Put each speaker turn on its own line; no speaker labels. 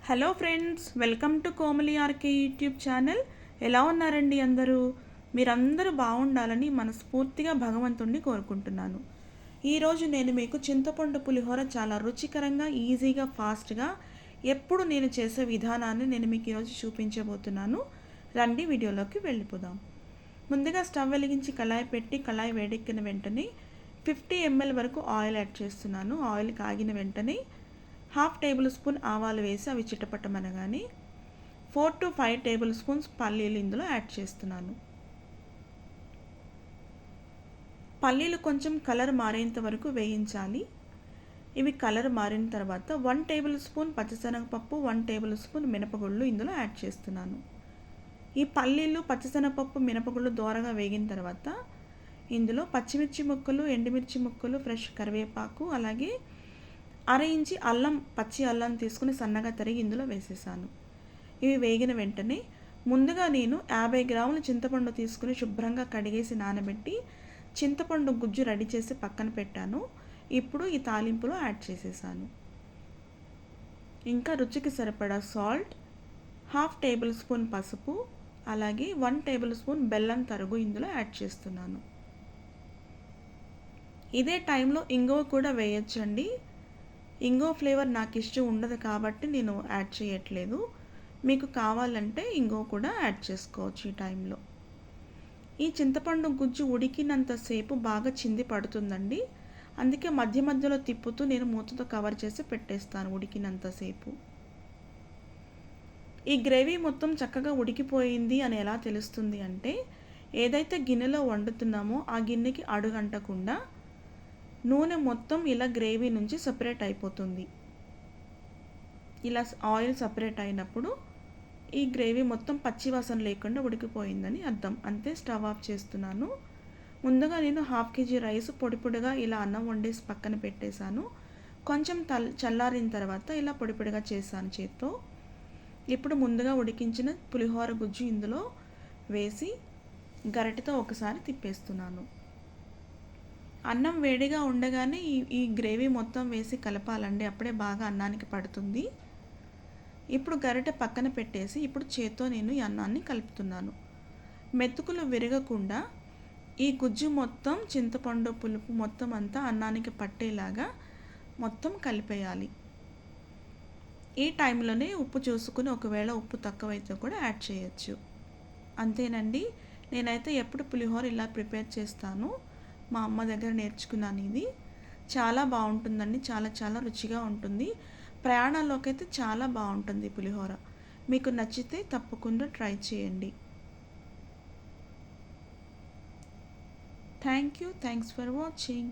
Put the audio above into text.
Hello friends, welcome to Komali RK YouTube channel. ఎలా ఉన్నారండి అందరూ? మీరందరూ బాగుండాలని మనస్ఫూర్తిగా భగవంతుణ్ణి కోరుకుంటున్నాను. ఈరోజు నేను మీకు చింతపండు పులిహోర చాలా రుచికరంగా, ఈజీగా, ఫాస్ట్గా ఎప్పుడు నేను చేసే విధానాన్ని నేను మీకు ఈరోజు చూపించబోతున్నాను. రండి వీడియోలోకి వెళ్ళిపోదాం. ముందుగా స్టవ్ వెలిగించి కళాయి పెట్టి కళాయి వేడెక్కిన వెంటనే 50 ml వరకు ఆయిల్ యాడ్ చేస్తున్నాను. ఆయిల్ కాగిన వెంటనే 1/2 టేబుల్ స్పూన్ ఆవాలు వేసి అవి చిటపటమనగానే 4 to 5 టేబుల్ స్పూన్స్ పల్లీలు ఇందులో యాడ్ చేస్తున్నాను. పల్లీలు కొంచెం కలర్ మారేంత వరకు వేయించాలి. ఇవి కలర్ మారిన తర్వాత 1 టేబుల్ స్పూన్ పచ్చిశనగపప్పు, 1 టేబుల్ స్పూన్ మినపగుళ్ళు ఇందులో యాడ్ చేస్తున్నాను. ఈ పల్లీలు, పచ్చిశనగపప్పు, మినపగుళ్ళు దోరగా వేగిన తర్వాత ఇందులో పచ్చిమిర్చి ముక్కలు, ఎండుమిర్చి ముక్కలు, ఫ్రెష్ కరివేపాకు, అలాగే 1/2 ఇంచి అల్లం, పచ్చి అల్లం తీసుకుని సన్నగా తరిగి ఇందులో వేసేసాను. ఇవి వేగిన వెంటనే ముందుగా నేను 50 గ్రాముల చింతపండు తీసుకుని శుభ్రంగా కడిగేసి నానబెట్టి చింతపండు గుజ్జు రెడీ చేసి పక్కన పెట్టాను. ఇప్పుడు ఈ తాలింపులో యాడ్ చేసేసాను. ఇంకా రుచికి సరిపడా సాల్ట్, 1/2 టేబుల్ స్పూన్ పసుపు, అలాగే 1 టేబుల్ స్పూన్ బెల్లం తరుగు ఇందులో యాడ్ చేస్తున్నాను. ఇదే టైంలో ఇంగువ కూడా వేయచ్చండి. ఇంగువ ఫ్లేవర్ నాకు ఇష్టం ఉండదు కాబట్టి నేను యాడ్ చేయట్లేదు. మీకు కావాలంటే ఇంగువ కూడా యాడ్ చేసుకోవచ్చు ఈ టైంలో. ఈ చింతపండు గుజ్జు ఉడికినంతసేపు బాగా చింది పడుతుందండి. అందుకే మధ్య మధ్యలో తిప్పుతూ నేను మూతతో కవర్ చేసి పెట్టేస్తాను ఉడికినంతసేపు. ఈ గ్రేవీ మొత్తం చక్కగా ఉడికిపోయింది అని ఎలా తెలుస్తుంది అంటే, ఏదైతే గిన్నెలో వండుతున్నామో ఆ గిన్నెకి అడుగంటకుండా నూనె మొత్తం ఇలా గ్రేవీ నుంచి సపరేట్ అయిపోతుంది. ఇలా ఆయిల్ సపరేట్ అయినప్పుడు ఈ గ్రేవీ మొత్తం పచ్చివాసన లేకుండా ఉడికిపోయిందని అర్థం. అంతే, స్టవ్ ఆఫ్ చేస్తున్నాను. ముందుగా నేను 1/2 kg రైస్ పొడి పొడిగా ఇలా అన్నం వండేసి పక్కన పెట్టేశాను. కొంచెం చల్లారిన తర్వాత ఇలా పొడి పొడిగా చేశాను చేత్తో. ఇప్పుడు ముందుగా ఉడికించిన పులిహోర గుజ్జు ఇందులో వేసి గరిటెతో ఒకసారి తిప్పేస్తున్నాను. అన్నం వేడిగా ఉండగానే ఈ గ్రేవీ మొత్తం వేసి కలపాలండి. అప్పుడే బాగా అన్నానికి పడుతుంది. ఇప్పుడు గరిటె పక్కన పెట్టేసి ఇప్పుడు చేత్తో నేను ఈ అన్నాన్ని కలుపుతున్నాను. మెతుకులు విరగకుండా ఈ గుజ్జు మొత్తం, చింతపండు పులుపు మొత్తం అంతా అన్నానికి పట్టేలాగా మొత్తం కలిపేయాలి. ఈ టైంలోనే ఉప్పు చూసుకుని ఒకవేళ ఉప్పు తక్కువైతే కూడా యాడ్ చేయొచ్చు. అంతేనండి. నేనైతే ఎప్పుడు పులిహోర ఇలా ప్రిపేర్ చేస్తాను. మా అమ్మ దగ్గర నేర్చుకున్నాను ఇది. చాలా బాగుంటుందండి. చాలా చాలా రుచిగా ఉంటుంది. ప్రయాణాల్లోకి అయితే చాలా బాగుంటుంది పులిహోర. మీకు నచ్చితే తప్పకుండా ట్రై చేయండి. Thanks for watching.